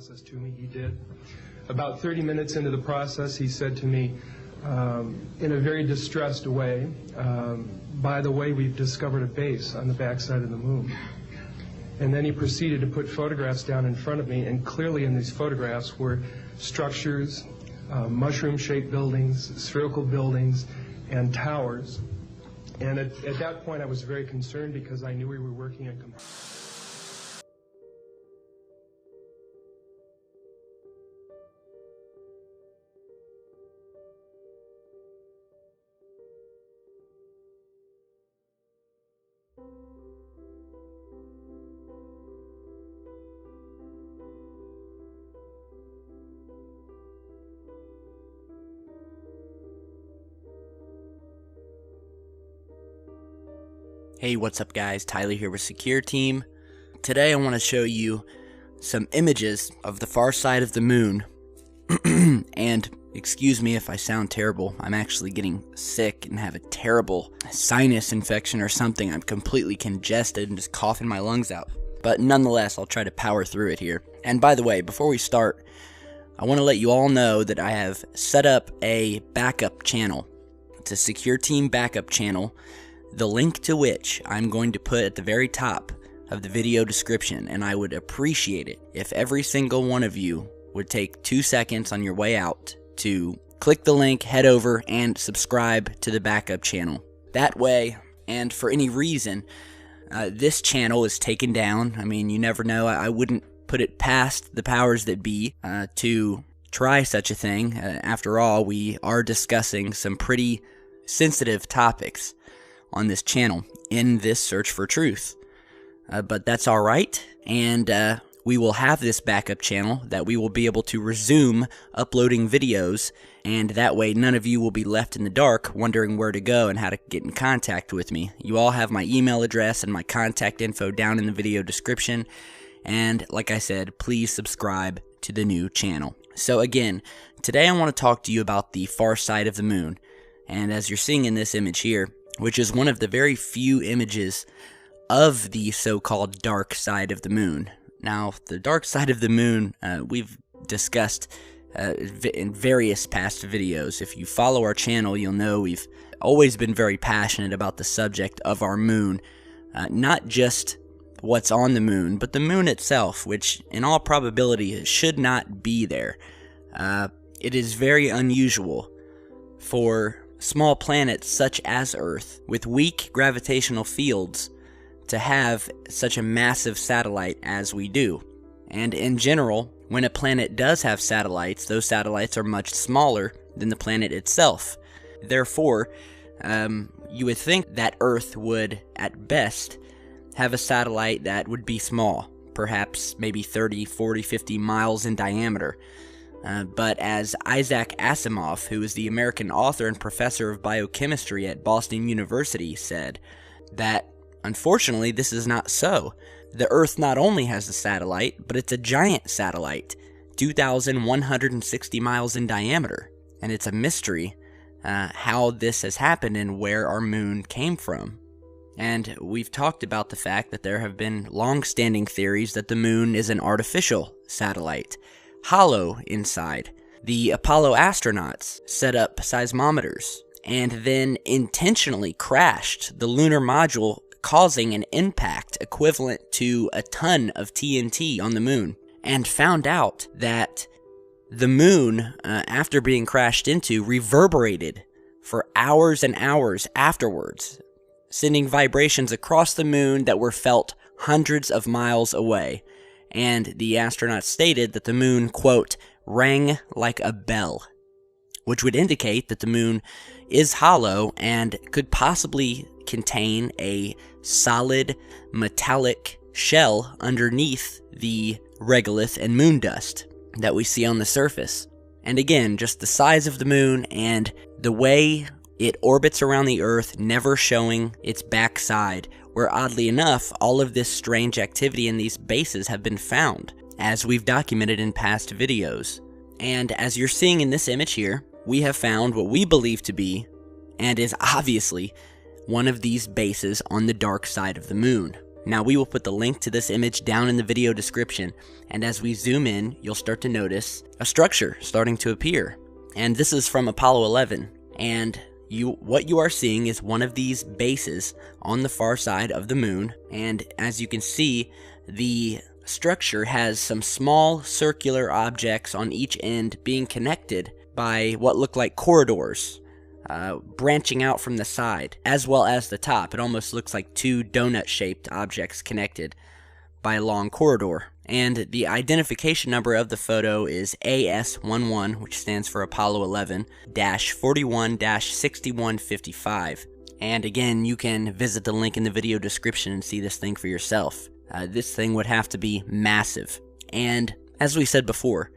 process to me. He did. About 30 minutes into the process, he said to me, in a very distressed way, by the way, we've discovered a base on the backside of the moon. And then he proceeded to put photographs down in front of me, and clearly in these photographs were structures, mushroom-shaped buildings, spherical buildings, and towers. And at that point, I was very concerned because I knew we were working in Hey, what's up guys? Tyler here with Secure Team. Today I want to show you some images of the far side of the moon. And excuse me if I sound terrible. I'm actually getting sick and have a terrible sinus infection or something. I'm completely congested and just coughing my lungs out. But nonetheless, I'll try to power through it here. And by the way, before we start, I want to let you all know that I have set up a backup channel. It's a Secure Team backup channel, the link to which I'm going to put at the very top of the video description, and I would appreciate it if every single one of you would take 2 seconds on your way out to click the link, head over, and subscribe to the backup channel. That way, and for any reason, this channel is taken down. I mean, you never know. I wouldn't put it past the powers that be to try such a thing. After all, we are discussing some pretty sensitive topics on this channel in this search for truth. But that's alright, and we will have this backup channel that we will be able to resume uploading videos, and that way none of you will be left in the dark wondering where to go and how to get in contact with me. You all have my email address and my contact info down in the video description, and like I said, please subscribe to the new channel. So again, today I want to talk to you about the far side of the moon, and as you're seeing in this image here, which is one of the very few images of the so-called dark side of the moon. Now, the dark side of the moon, we've discussed in various past videos. If you follow our channel, you'll know we've always been very passionate about the subject of our moon. Not just what's on the moon, but the moon itself, which in all probability should not be there. It is very unusual for small planets such as Earth, with weak gravitational fields, to have such a massive satellite as we do. And in general, when a planet does have satellites, those satellites are much smaller than the planet itself. Therefore, you would think that Earth would, at best, have a satellite that would be small, perhaps maybe 30, 40, 50 miles in diameter. But as Isaac Asimov, who is the American author and professor of biochemistry at Boston University, said, that unfortunately this is not so. The Earth not only has a satellite, but it's a giant satellite, 2,160 miles in diameter, and it's a mystery how this has happened and where our moon came from. And we've talked about the fact that there have been long-standing theories that the moon is an artificial satellite, hollow inside. The Apollo astronauts set up seismometers and then intentionally crashed the lunar module, causing an impact equivalent to a ton of TNT on the moon, and found out that the moon, after being crashed into, reverberated for hours and hours afterwards, sending vibrations across the moon that were felt hundreds of miles away. And the astronauts stated that the moon, quote, rang like a bell, which would indicate that the moon is hollow and could possibly contain a solid metallic shell underneath the regolith and moon dust that we see on the surface. And again, just the size of the moon and the way it orbits around the Earth, never showing its backside, where oddly enough, all of this strange activity in these bases have been found, as we've documented in past videos. And as you're seeing in this image here, we have found what we believe to be, and is obviously, one of these bases on the dark side of the moon. Now we will put the link to this image down in the video description, and as we zoom in, you'll start to notice a structure starting to appear. And this is from Apollo 11, and what you are seeing is one of these bases on the far side of the moon, and as you can see, the structure has some small circular objects on each end being connected by what look like corridors branching out from the side, as well as the top. It almost looks like two donut-shaped objects connected by a long corridor. And the identification number of the photo is AS11, which stands for Apollo 11-41-6155. And again, you can visit the link in the video description and see this thing for yourself. This thing would have to be massive. And as we said before,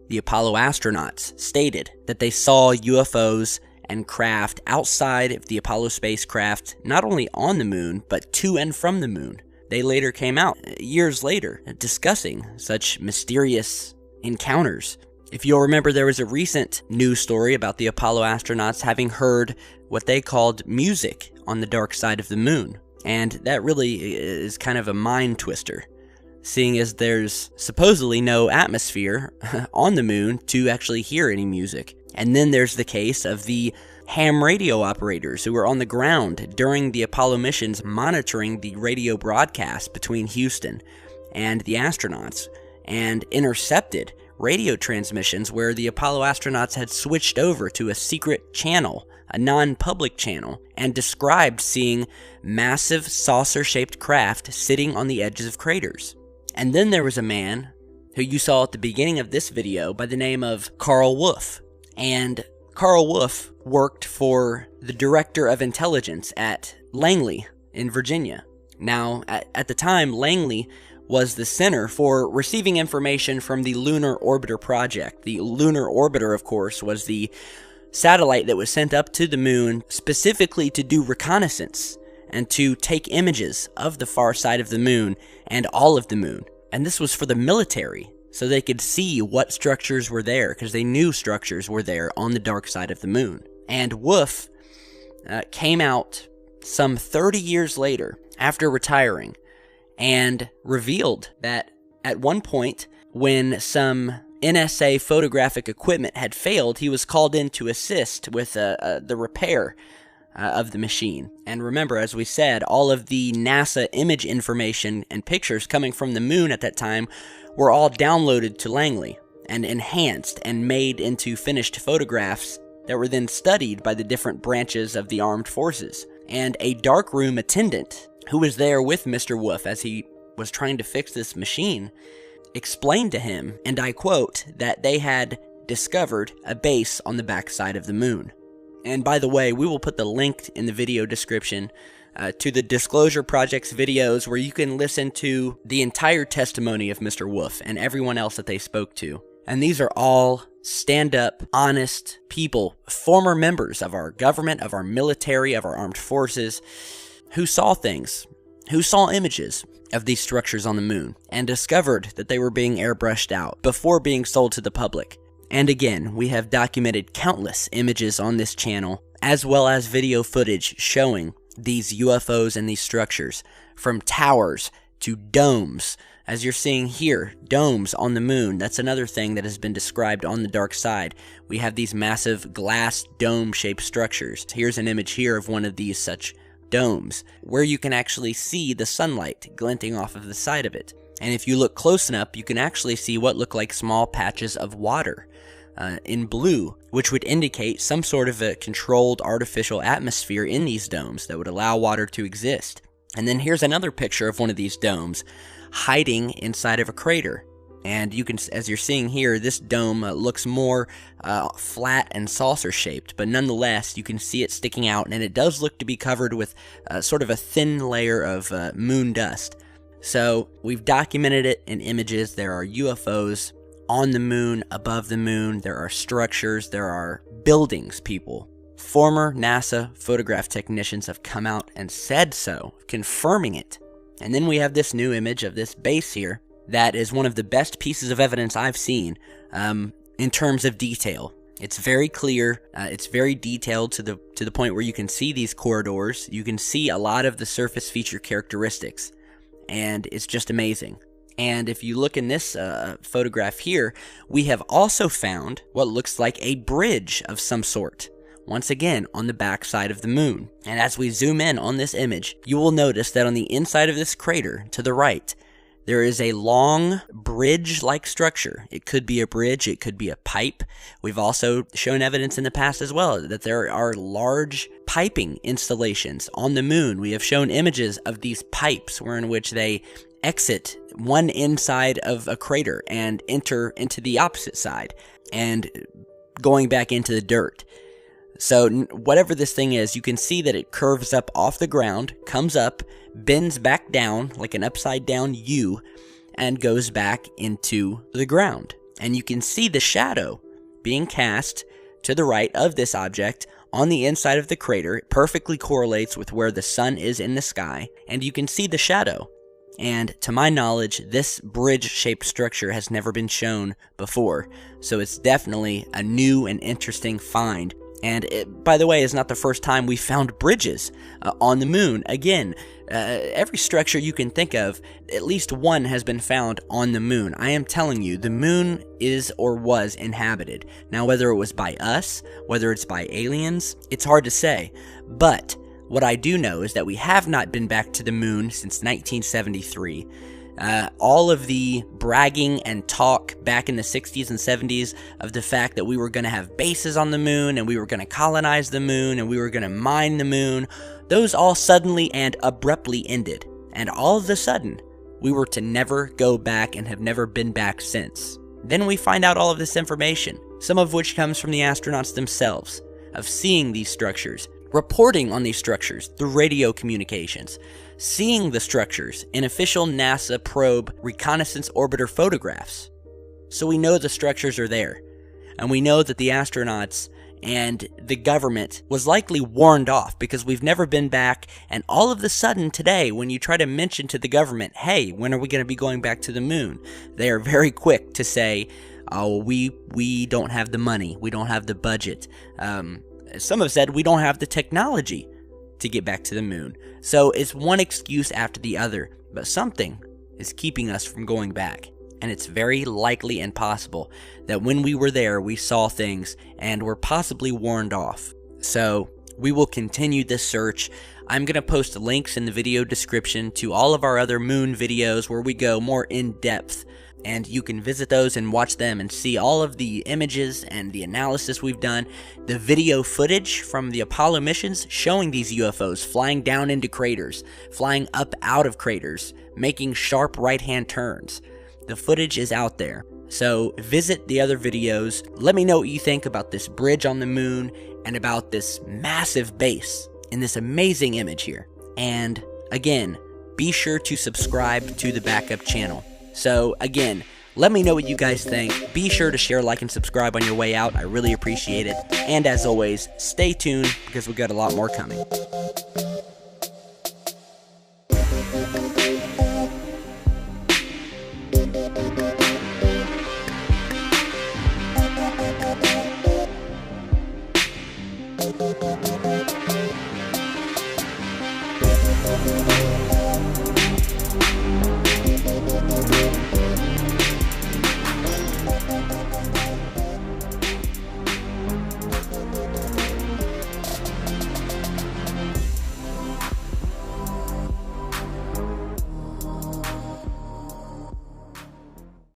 the Apollo astronauts stated that they saw UFOs and craft outside of the Apollo spacecraft, not only on the moon, but to and from the moon. They later came out, years later, discussing such mysterious encounters. If you'll remember, there was a recent news story about the Apollo astronauts having heard what they called music on the dark side of the moon. And that really is kind of a mind twister, seeing as there's supposedly no atmosphere on the moon to actually hear any music. And then there's the case of the ham radio operators who were on the ground during the Apollo missions monitoring the radio broadcast between Houston and the astronauts, and intercepted radio transmissions where the Apollo astronauts had switched over to a secret channel, a non-public channel, and described seeing massive saucer-shaped craft sitting on the edges of craters. And then there was a man who you saw at the beginning of this video by the name of Carl Wolf. And Carl Wolf worked for the Director of Intelligence at Langley in Virginia. Now, at the time, Langley was the center for receiving information from the Lunar Orbiter project. The Lunar Orbiter, of course, was the satellite that was sent up to the moon specifically to do reconnaissance and to take images of the far side of the moon and all of the moon. And this was for the military, so they could see what structures were there, because they knew structures were there on the dark side of the moon. And Wolf came out some 30 years later, after retiring, and revealed that at one point, when some NSA photographic equipment had failed, he was called in to assist with the repair of the machine. And remember, as we said, all of the NASA image information and pictures coming from the moon at that time were all downloaded to Langley and enhanced and made into finished photographs that were then studied by the different branches of the armed forces. And a darkroom attendant who was there with Mr. Wolf as he was trying to fix this machine explained to him, and I quote, that they had discovered a base on the backside of the moon. And by the way, we will put the link in the video description to the Disclosure Project's videos, where you can listen to the entire testimony of Mr. Wolf and everyone else that they spoke to. And these are all stand-up, honest people, former members of our government, of our military, of our armed forces, who saw things, who saw images of these structures on the moon, and discovered that they were being airbrushed out before being sold to the public. And again, we have documented countless images on this channel, as well as video footage showing these UFOs and these structures, from towers to domes. As you're seeing here, domes on the moon. That's another thing that has been described on the dark side. We have these massive glass dome-shaped structures. Here's an image here of one of these such domes, where you can actually see the sunlight glinting off of the side of it. And if you look close enough, you can actually see what look like small patches of water in blue, which would indicate some sort of a controlled artificial atmosphere in these domes that would allow water to exist. And then here's another picture of one of these domes hiding inside of a crater. And you can, as you're seeing here, this dome looks more flat and saucer-shaped, but nonetheless, you can see it sticking out, and it does look to be covered with sort of a thin layer of moon dust. So we've documented it in images. There are UFOs on the moon, above the moon. There are structures. There are buildings, people. Former NASA photograph technicians have come out and said so, confirming it. And then we have this new image of this base here that is one of the best pieces of evidence I've seen in terms of detail. It's very clear. It's very detailed to the point where you can see these corridors. You can see a lot of the surface feature characteristics. and it's just amazing. And if you look in this photograph here, we have also found what looks like a bridge of some sort, once again on the back side of the moon. And as we zoom in on this image, you will notice that on the inside of this crater to the right, there is a long bridge-like structure. It could be a bridge, it could be a pipe. We've also shown evidence in the past as well that there are large piping installations on the moon. We have shown images of these pipes in which they exit one inside of a crater and enter into the opposite side and going back into the dirt. So whatever this thing is, you can see that it curves up off the ground, comes up, bends back down like an upside down U, and goes back into the ground. And you can see the shadow being cast to the right of this object on the inside of the crater. It perfectly correlates with where the sun is in the sky, and you can see the shadow. And to my knowledge, this bridge-shaped structure has never been shown before, so it's definitely a new and interesting find. And it, by the way, is not the first time we found bridges on the moon. Again, every structure you can think of, at least one has been found on the moon. I am telling you, the moon is or was inhabited. Now, whether it was by us, whether it's by aliens, it's hard to say. But what I do know is that we have not been back to the moon since 1973. All of the bragging and talk back in the 60s and 70s of the fact that we were going to have bases on the moon and we were going to colonize the moon and we were going to mine the moon, those all suddenly and abruptly ended. And all of a sudden, we were to never go back and have never been back since. Then we find out all of this information, some of which comes from the astronauts themselves, of seeing these structures, reporting on these structures through radio communications, seeing the structures in official NASA probe reconnaissance orbiter photographs. So we know the structures are there, and we know that the astronauts and the government was likely warned off because we've never been back, and all of a sudden today, when you try to mention to the government, hey, when are we going to be going back to the moon? They are very quick to say, oh, we don't have the money, we don't have the budget. Some have said we don't have the technology to get back to the moon. So it's one excuse after the other, but something is keeping us from going back. And it's very likely and possible that when we were there, we saw things and were possibly warned off. So we will continue this search. I'm going to post links in the video description to all of our other moon videos where we go more in depth. And you can visit those and watch them and see all of the images and the analysis we've done. The video footage from the Apollo missions showing these UFOs flying down into craters, flying up out of craters, making sharp right-hand turns. The footage is out there. So visit the other videos. Let me know what you think about this bridge on the moon and about this massive base in this amazing image here. And again, be sure to subscribe to the backup channel. So again, let me know what you guys think. Be sure to share, like, and subscribe on your way out. I really appreciate it. And as always, stay tuned because we got a lot more coming.